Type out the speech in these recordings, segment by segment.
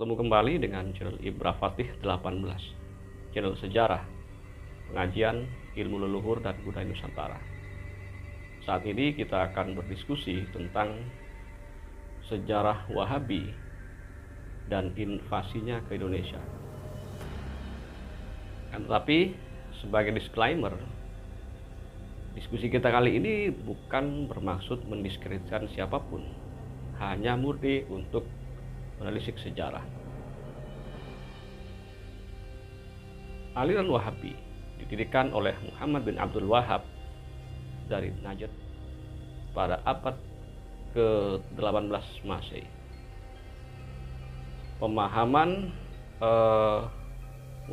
Bertemu kembali dengan channel Ibra Fatih 18, channel sejarah, pengajian, ilmu leluhur dan budaya Nusantara. Saat ini kita akan berdiskusi tentang sejarah Wahabi dan invasinya ke Indonesia. Tetapi sebagai disclaimer, diskusi kita kali ini bukan bermaksud mendiskreditkan siapapun, hanya murni untuk menelisik sejarah. Aliran Wahabi didirikan oleh Muhammad bin Abdul Wahab dari Najd pada abad ke-18 Masehi. Pemahaman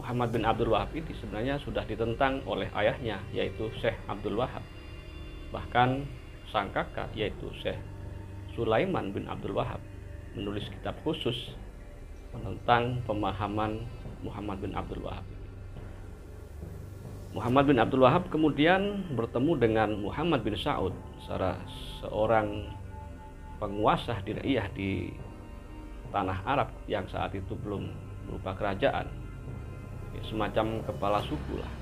Muhammad bin Abdul Wahab ini sebenarnya sudah ditentang oleh ayahnya, yaitu Syekh Abdul Wahab. Bahkan sang kakak, yaitu Syekh Sulaiman bin Abdul Wahab, menulis kitab khusus tentang pemahaman Muhammad bin Abdul Wahab. Muhammad bin Abdul Wahab kemudian bertemu dengan Muhammad bin Saud, seorang penguasa diraiyah di tanah Arab yang saat itu belum berupa kerajaan, semacam kepala suku lah.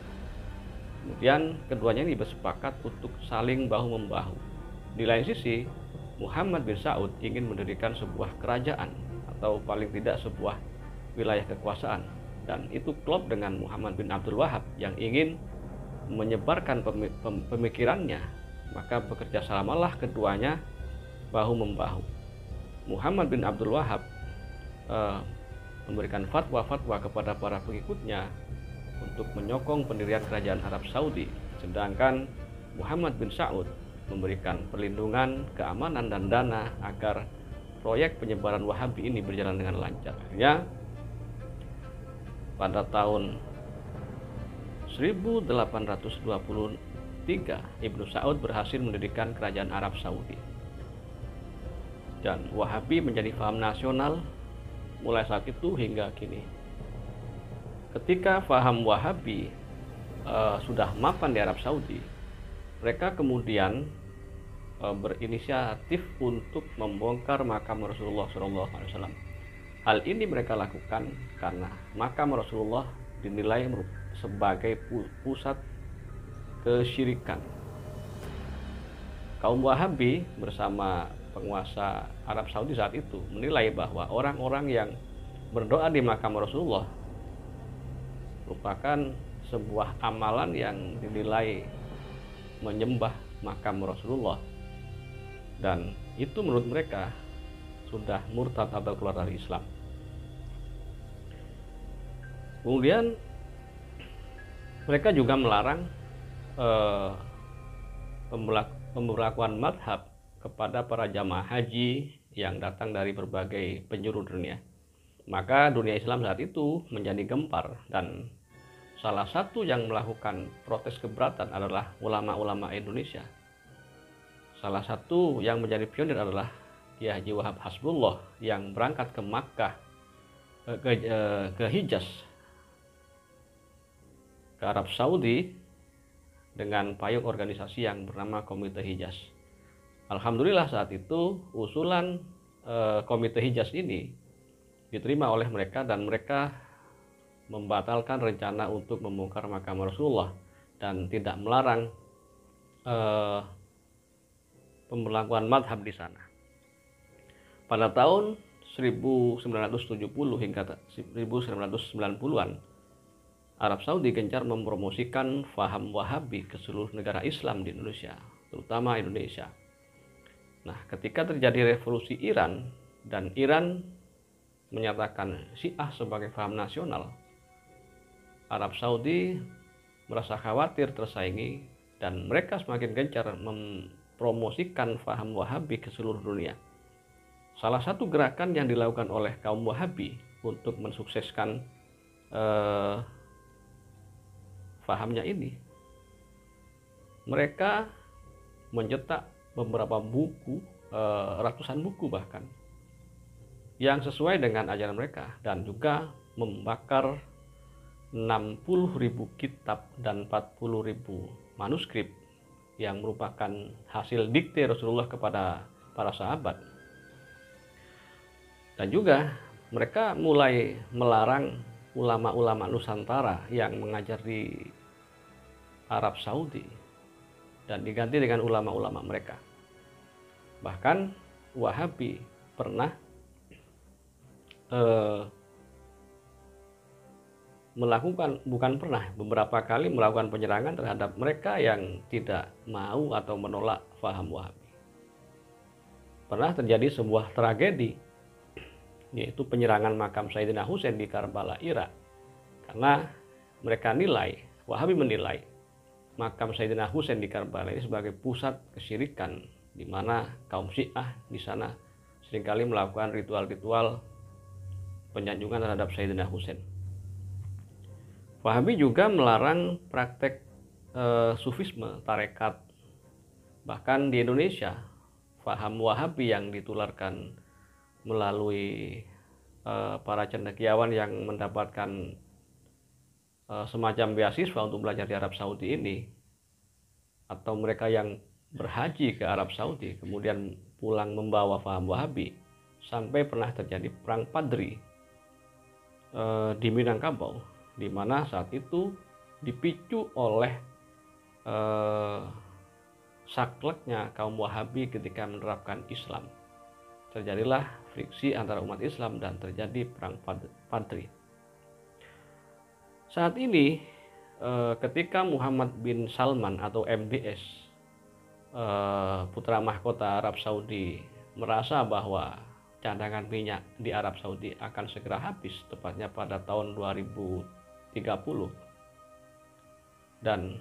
Kemudian keduanya ini bersepakat untuk saling bahu-membahu. Di lain sisi, Muhammad bin Saud ingin mendirikan sebuah kerajaan atau paling tidak sebuah wilayah kekuasaan, dan itu klop dengan Muhammad bin Abdul Wahab yang ingin menyebarkan pemikirannya. Maka bekerja samalah keduanya bahu-membahu. Muhammad bin Abdul Wahab memberikan fatwa-fatwa kepada para pengikutnya untuk menyokong pendirian kerajaan Arab Saudi, sedangkan Muhammad bin Saud memberikan perlindungan, keamanan, dan dana agar proyek penyebaran Wahabi ini berjalan dengan lancar. Akhirnya pada tahun 1823 Ibnu Saud berhasil mendirikan kerajaan Arab Saudi, dan Wahabi menjadi paham nasional mulai saat itu hingga kini. Ketika paham Wahabi sudah mapan di Arab Saudi, mereka kemudian berinisiatif untuk membongkar makam Rasulullah SAW. Hal ini mereka lakukan karena makam Rasulullah dinilai sebagai pusat kesyirikan. Kaum Wahabi bersama penguasa Arab Saudi saat itu menilai bahwa orang-orang yang berdoa di makam Rasulullah merupakan sebuah amalan yang dinilai menyembah makam Rasulullah, dan itu menurut mereka sudah murtad atau keluar dari Islam. Kemudian mereka juga melarang pemberlakuan madhab kepada para jamaah haji yang datang dari berbagai penjuru dunia. Maka dunia Islam saat itu menjadi gempar, dan salah satu yang melakukan protes keberatan adalah ulama-ulama Indonesia. Salah satu yang menjadi pionir adalah Kiai Haji Wahab Hasbullah yang berangkat ke Makkah, ke Hijaz, ke Arab Saudi dengan payung organisasi yang bernama Komite Hijaz. Alhamdulillah saat itu usulan Komite Hijaz ini diterima oleh mereka, dan mereka membatalkan rencana untuk membongkar makam Rasulullah dan tidak melarang pemberlakuan madhab di sana. Pada tahun 1970 hingga 1990-an, Arab Saudi gencar mempromosikan faham Wahabi ke seluruh negara Islam di Indonesia, terutama Indonesia. Nah, ketika terjadi revolusi Iran dan Iran menyatakan Syiah sebagai faham nasional, Arab Saudi merasa khawatir tersaingi, dan mereka semakin gencar mempromosikan faham Wahabi ke seluruh dunia. Salah satu gerakan yang dilakukan oleh kaum Wahabi untuk mensukseskan fahamnya ini, mereka mencetak beberapa buku, ratusan buku bahkan, yang sesuai dengan ajaran mereka, dan juga membakar 60.000 kitab dan 40.000 manuskrip yang merupakan hasil dikte Rasulullah kepada para sahabat. Dan juga mereka mulai melarang ulama-ulama Nusantara yang mengajar di Arab Saudi dan diganti dengan ulama-ulama mereka. Bahkan Wahabi pernah beberapa kali melakukan penyerangan terhadap mereka yang tidak mau atau menolak faham Wahabi. Pernah terjadi sebuah tragedi, yaitu penyerangan makam Sayyidina Husain di Karbala, Irak, karena Wahabi menilai makam Sayyidina Husain di Karbala ini sebagai pusat kesyirikan, di mana kaum Syiah di sana seringkali melakukan ritual-ritual penyanjungan terhadap Sayyidina Husain. Wahabi juga melarang praktek sufisme, tarekat. Bahkan di Indonesia, paham Wahabi yang ditularkan melalui para cendekiawan yang mendapatkan semacam beasiswa untuk belajar di Arab Saudi ini, atau mereka yang berhaji ke Arab Saudi kemudian pulang membawa paham Wahabi, sampai pernah terjadi perang Padri di Minangkabau, di mana saat itu dipicu oleh sakleknya kaum Wahabi ketika menerapkan Islam. Terjadilah friksi antara umat Islam dan terjadi perang Padri. Saat ini ketika Muhammad bin Salman atau MBS, putra mahkota Arab Saudi, merasa bahwa cadangan minyak di Arab Saudi akan segera habis, tepatnya pada tahun 2030, dan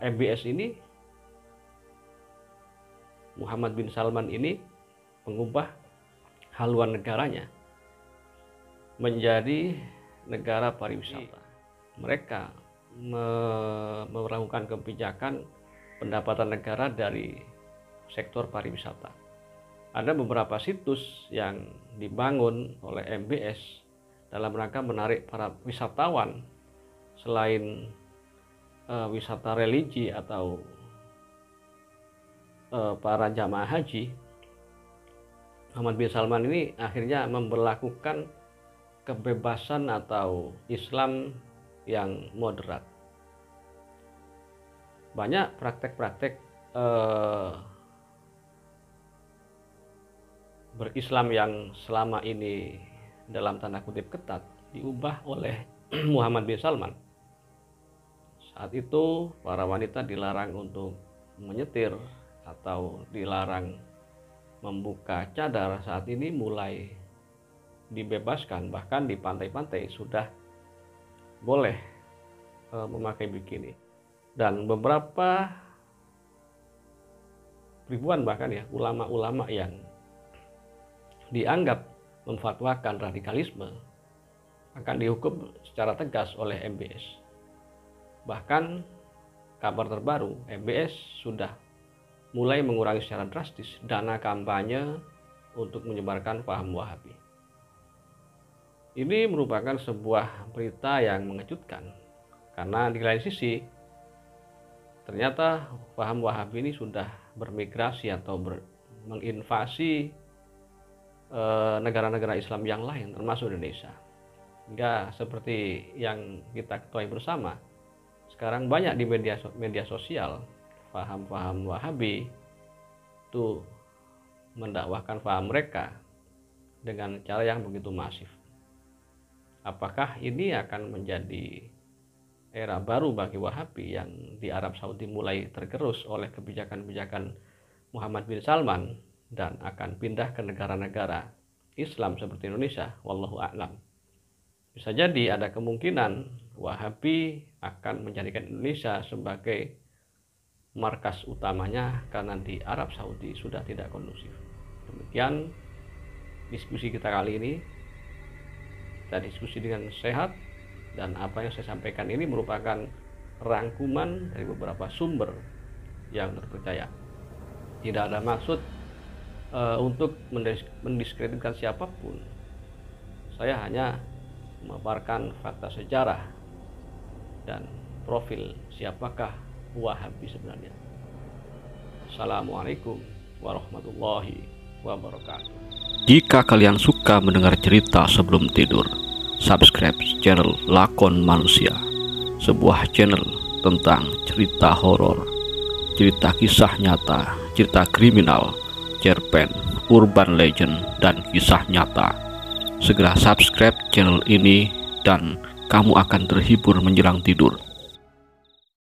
MBS ini, Muhammad bin Salman ini, mengubah haluan negaranya menjadi negara pariwisata. Mereka melakukan kebijakan pendapatan negara dari sektor pariwisata. Ada beberapa situs yang dibangun oleh MBS dalam rangka menarik para wisatawan, selain wisata religi atau para jamaah haji. Muhammad bin Salman ini akhirnya memberlakukan kebebasan atau Islam yang moderat. Banyak praktek-praktek berislam yang selama ini dalam tanda kutip ketat diubah oleh Muhammad bin Salman. Saat itu para wanita dilarang untuk menyetir atau dilarang membuka cadar. Saat ini mulai dibebaskan, bahkan di pantai-pantai sudah boleh memakai bikini. Dan beberapa ribuan bahkan ya ulama-ulama yang dianggap memfatwakan radikalisme akan dihukum secara tegas oleh MBS. Bahkan kabar terbaru, MBS sudah mulai mengurangi secara drastis dana kampanye untuk menyebarkan paham Wahabi. Ini merupakan sebuah berita yang mengejutkan, karena di lain sisi ternyata paham Wahabi ini sudah bermigrasi atau menginvasi negara-negara Islam yang lain, termasuk Indonesia. Hingga seperti yang kita ketahui bersama, sekarang banyak di media sosial paham-paham Wahabi itu mendakwahkan paham mereka dengan cara yang begitu masif. Apakah ini akan menjadi era baru bagi Wahabi yang di Arab Saudi mulai tergerus oleh kebijakan-kebijakan Muhammad bin Salman dan akan pindah ke negara-negara Islam seperti Indonesia? Wallahu a'lam. Bisa jadi ada kemungkinan Wahabi akan menjadikan Indonesia sebagai markas utamanya, karena di Arab Saudi sudah tidak kondusif. Demikian diskusi kita kali ini. Kita diskusi dengan sehat, dan apa yang saya sampaikan ini merupakan rangkuman dari beberapa sumber yang terpercaya. Tidak ada maksud untuk mendiskreditkan siapapun. Saya hanya memaparkan fakta sejarah dan profil siapakah Wahabi sebenarnya. Assalamualaikum warahmatullahi wabarakatuh. Jika kalian suka mendengar cerita sebelum tidur, subscribe channel Lakon Manusia, sebuah channel tentang cerita horor, cerita kisah nyata, cerita kriminal, cerpen, urban legend, dan kisah nyata. Segera subscribe channel ini dan kamu akan terhibur menjelang tidur.